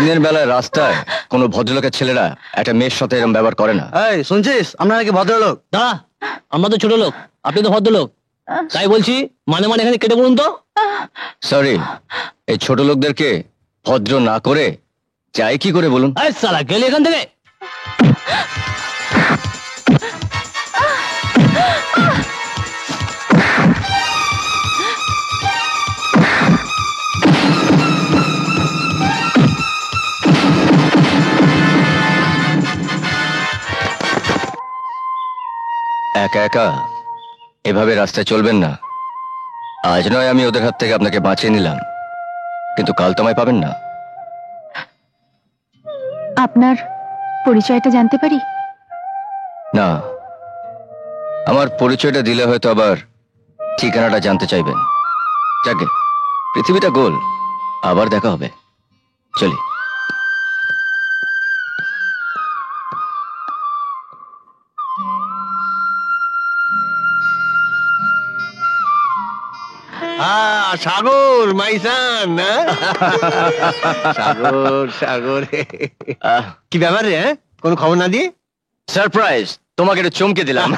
দিনের বেলায় রাস্তায় কোনো ভদ্রলোকের ছেলেরা একটা মেয়ের সাথে এরকম ব্যবহার করে না। এই শুনছিস, আমরা নাকি ভদ্রলোক? দাঁড়া, আমরা তো ছোট লোক, আপনি তো ভদ্রলোক, তাই বলছি মানে মানে এখানে কেটে বলুন তো। সরি, এই ছোট লোকদেরকে ভদ্র না করে চাই কি করে বলুন? এই শালা গেলি এখান থেকে। একা একা এভাবে রাস্তায় চলবেন না। আজ নয় আমি ওদের হাত থেকে আপনাকে বাঁচিয়ে নিলাম, কিন্তু কাল তো আমায় পাবেন না। আপনার পরিচয়টা জানতে পারি? না, আমার পরিচয়টা দিলে হয়তো আবার ঠিকানাটা জানতে চাইবেন। যাকে পৃথিবীটা গোল, আবার দেখা হবে, চলি। সাগর মাইসান। সাগর সাগর, কি ব্যাপার রে? কোন খবর না দিয়ে? সারপ্রাইজ, তোমাকে একটু চমকে দিলাম।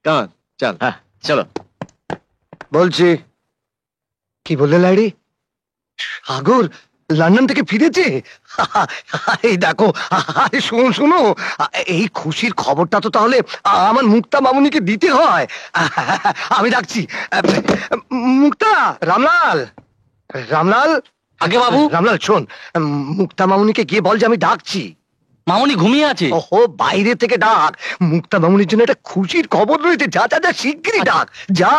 কেমন? চল চলো। বলছি, কি বললে লাইডি? সাগর লন্ডন থেকে ফিরেছে? এই দেখো, আরে শোনো শোনো, এই খুশির খবরটা তো তাহলে আমার মুক্তা মামুনিকে দিতে হয়। আমি ডাকছি। মুক্তা, রামলাল, রামলাল। আগে বাবু। রামলাল শোন, মুক্তা মামুনিকে গিয়ে বল যে আমি ডাকছি। মামুনি ঘুমিয়ে আছে। ওহো, বাইরে থেকে ডাক। মুক্তা মামুনির জন্য একটা খুশির খবর রয়েছে। যা যা যা, শিগগিরই ডাক, যা।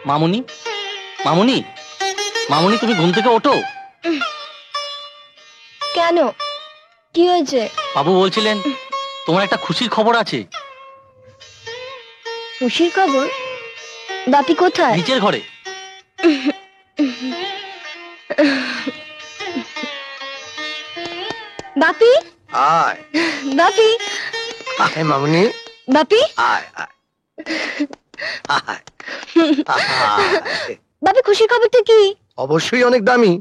মামুনি, মামুনি, মামুনি, তুমি ঘুম থেকে ওঠো। কেন, কি হয়েছে? বাবু বলছিলেন তোমার একটা খুশির খবর আছে। খুশির খবর? বাপি কোথায়? নিচের ঘরে। বাপি, আয় বাপি, আয় মামুনি, বাপি, আয় আয় আয়। বাপি, খুশির খবরটা কি? অবশ্যই অনেক দামি,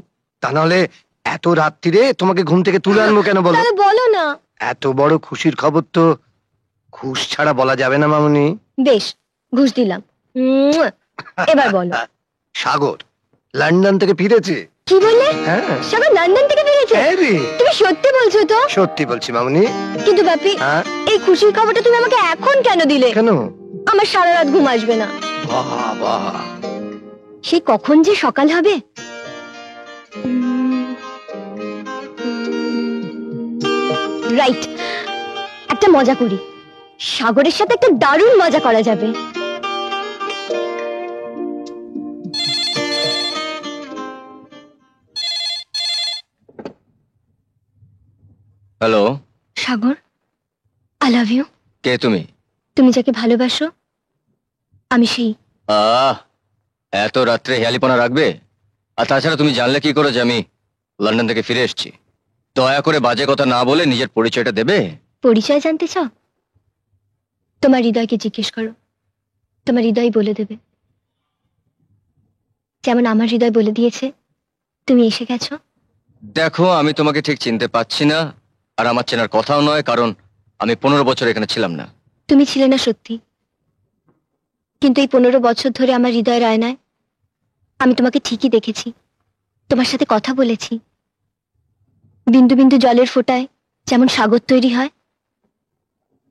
তা নাহলে এত রাত্রিরে তোমাকে ঘুম থেকে তুলে আনবো কেন বলো? তাহলে বলো না। এত বড় খুশির খবর তো ঘুষ ছাড়া বলা যাবে না মামুনি। বেশ, ঘুষ দিলাম। এবার বলো। সাগর লন্ডন থেকে ফিরেছে। কি বললে? হ্যাঁ, সাগর লন্ডন থেকে ফিরেছে? হ্যাঁ রে, তুমি সত্যি বলছো তো? সত্যি বলছি মামুনি। কিন্তু বাপি, হ্যাঁ, এই খুশির খবরটা তুমি আমাকে এখন কেন দিলে? কেন? আমার সারা রাত ঘুম আসবে না। বাবা, সে কখন যে সকাল হবে। রাইট, একটা মজা করি। সাগরের সাথে একটা দারুণ মজা করা যাবে। Hello Sagar, I love you. কে তুমি? তুমি যাকে ভালোবাসো, আমি সেই। এত রাত্রে হেয়ালিপনা রাখবে? আর তাছাড়া তুমি জানলে কি করে যে আমি লন্ডন থেকে ফিরে এসেছি? দয়া করে বাজে কথা না বলে নিজের পরিচয়টা দেবে। পরিচয় জানতে চাও? তোমার হৃদয়কে জিজ্ঞেস করো, তোমার হৃদয় বলে দেবে। যেমন আমার হৃদয় বলে দিয়েছে তুমি এসে গেছো। দেখো, আমি তোমাকে ঠিক চিনতে পাচ্ছি না, আর আমার চেনার কথাও নয়, কারণ আমি 15 বছর এখানে ছিলাম না। তুমি ছিলে না সত্যি, কিন্তু এই 15 বছর ধরে আমার হৃদয়ের আয়নায় আমি তোমাকে ঠিকই দেখেছি, তোমার সাথে কথা বলেছি। বিন্দু বিন্দু জলের ফোঁটায় যেমন সাগর তৈরি হয়,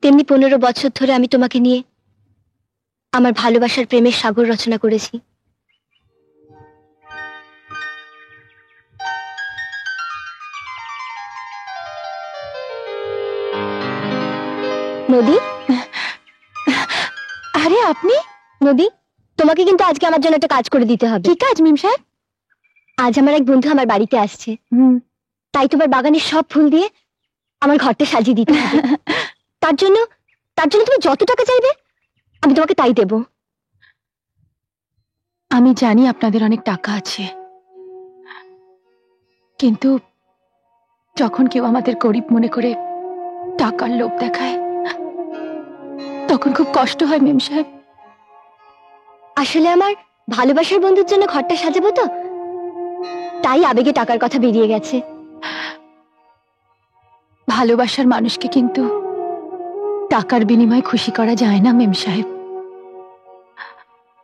তেমনি 15 বছর ধরে আমি তোমাকে নিয়ে আমার ভালোবাসার প্রেমের সাগর রচনা করেছি। নদী, আরে আপনি? নদী, তোমাকে কিন্তু আজকে আমার জন্য একটা কাজ করে দিতে হবে। কি কাজ মিম সাহেব? আজ আমার এক বন্ধু আমার বাড়িতে আসছে, তাই তোমার বাগানের সব ফুল দিয়ে আমার ঘরটা সাজিয়ে দিতে হবে। তার জন্য তুমি যত টাকা চাইবে আমি তোমাকে তাই দেব। আমি জানি আপনাদের অনেক টাকা আছে, কিন্তু যখন কেউ আমাদের গরিব মনে করে টাকার লোভ দেখায়, তখন খুব কষ্ট হয় মেম সাহেব। আসলে আমার ভালোবাসার বন্ধুর জন্য ঘরটা সাজাবো তো, তাই আবেগে টাকার কথা বেরিয়ে গেছে। ভালোবাসার মানুষকে কিন্তু টাকার বিনিময়ে খুশি করা যায় না মেম সাহেব।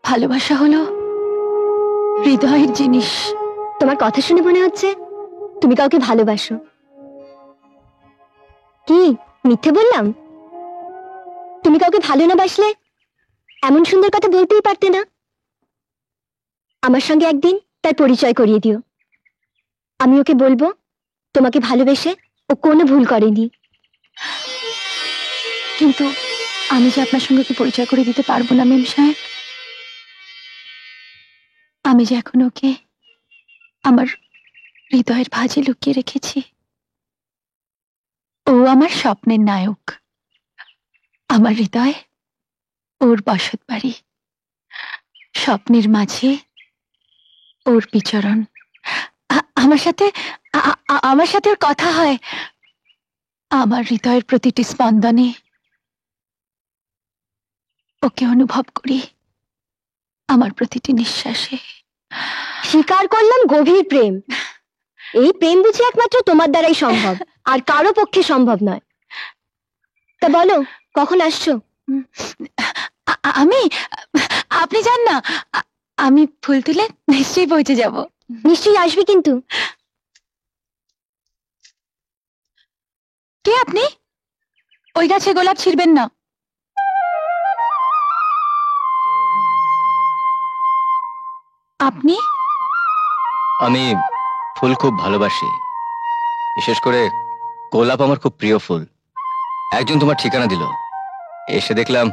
ভালোবাসা হলো হৃদয়ের জিনিস। তোমার কথা শুনে মনে হচ্ছে তুমি কাউকে ভালোবাসো। কি মিথ্যে বললাম? তুমি কাউকে ভালো না বাসলে এমন সুন্দর কথা বলতেই পারতে না। আমার সঙ্গে একদিন তার পরিচয় করিয়ে দিও। আমি ওকে বলবো তোমাকে ভালোবেসে ও কোনো ভুল করেনি। কিন্তু আমি যে আপনার সঙ্গে ওকে পরিচয় করে দিতে পারবো না মেম সাহেব। আমি যে এখন ওকে আমার হৃদয়ের ভাঁজে লুকিয়ে রেখেছি। ও আমার স্বপ্নের নায়ক, আমার হৃদয় ওর বসত বাড়ি, স্বপ্নের মাঝে ওর বিচরণ। আমার সাথে ওর কথা হয়, আমার হৃদয়ের প্রতিটি স্পন্দনে ওকে অনুভব করি, আমার প্রতিটি নিঃশ্বাসে। স্বীকার করলাম গভীর প্রেম। এই প্রেম বুঝি একমাত্র তোমার দ্বারাই সম্ভব, আর কারো পক্ষে সম্ভব নয়। তা বলো কখন আসছো? আমি, আপনি জান না, আমি ফুল তুলে নিশ্চয়ই পৌঁছে যাব। নিশ্চয়ই আসবে কিন্তু। কে আপনি? ওই গাছে গোলাপ ছিড়বেন না। আপনি? আমি ফুল খুব ভালোবাসি, বিশেষ করে গোলাপ আমার খুব প্রিয় ফুল। একজন তোমার ঠিকানা দিল, এসে দেখলাম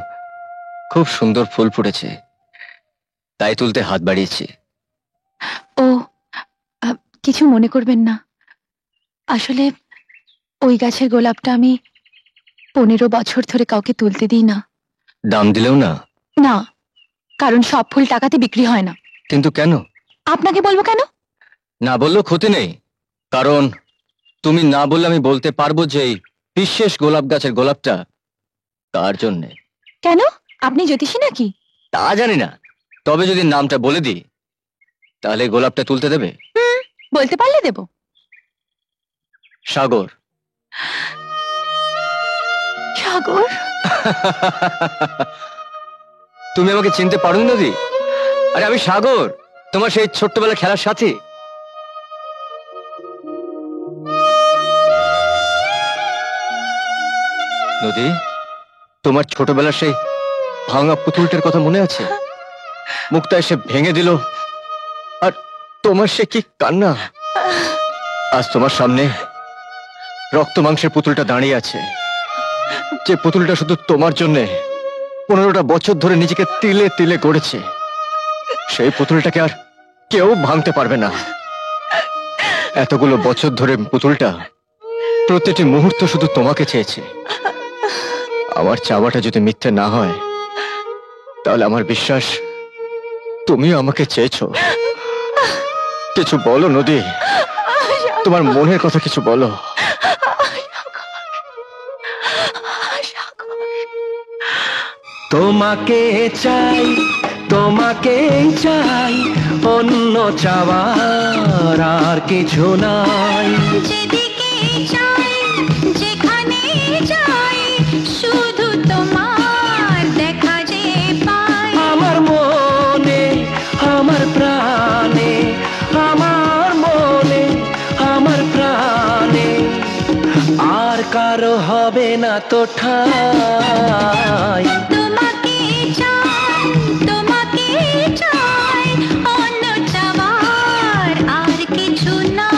খুব সুন্দর ফুল ফুটেছে, তাই তুলতে হাত বাড়িয়েছি। ও, কিছু মনে করবেন না। আসলে ওই গাছের গোলাপটা আমি 15 বছর ধরে কাউকে তুলতে দিই না। দাম দিলেও না? না, কারণ সব ফুল টাকাতে বিক্রি হয় না। কিন্তু কেন? আপনাকে বলবো কেন? না বললেও ক্ষতি নেই, কারণ তুমি না বললে আমি বলতে পারবো যে এই বিশেষ গোলাপ গাছের গোলাপটা কার জন্যে। কেন? আপনি জ্যোতিষী নাকি? তা জানি না, তবে যদি নামটা বলে দিই তাহলে গোলাপটা তুলতে দেবে? বলতে পারলে দেব। সাগর। সাগর? তুমি আমাকে চিনতে পারোনি নদী? আরে আমি সাগর, তোমার সেই ছোট্টবেলা খেলার সাথী। নদী, তোমার ছোটবেলার সেই ভাঙা পুতুলটার কথা মনে আছে? মুক্তা এসে ভেঙে দিল, আর তোমার সে কি কান্না। আজ তোমার সামনে রক্ত মাংসের পুতুলটা দাঁড়িয়ে আছে, যে পুতুলটা শুধু তোমার জন্যে 15টা বছর ধরে নিজেকে তিলে তিলে গড়েছে। সেই পুতুলটাকে আর কেউ ভাঙতে পারবে না। এতগুলো বছর ধরে পুতুলটা প্রতিটি মুহূর্ত শুধু তোমাকে চেয়েছে। আমার চাওয়াটা যদি মিথ্যে না হয়, তাহলে আমার বিশ্বাস তুমিও আমাকে চেয়েছো। কিছু বলো নদী, তোমার মনের কথা কিছু বলো। তোমাকে চাই, তোমাকেই চাই, অন্য চাওয়ার আর কিছু নাই। যেদিকে যাই, যেখানে যাই, শুধু তোমার দেখা যে পাই। আমার মনে, আমার প্রাণে, আমার মনে, আমার প্রাণে, আর কারো হবে না তো ঠাই। তোমাকে চাই, তোমাকে চাই, অন্য চাওয়ার আর কিছু না।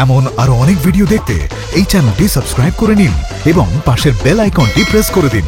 এমন আরো অনেক ভিডিও দেখতে এই চ্যানেলটি সাবস্ক্রাইব করে নিন এবং পাশের বেল আইকনটি প্রেস করে দিন।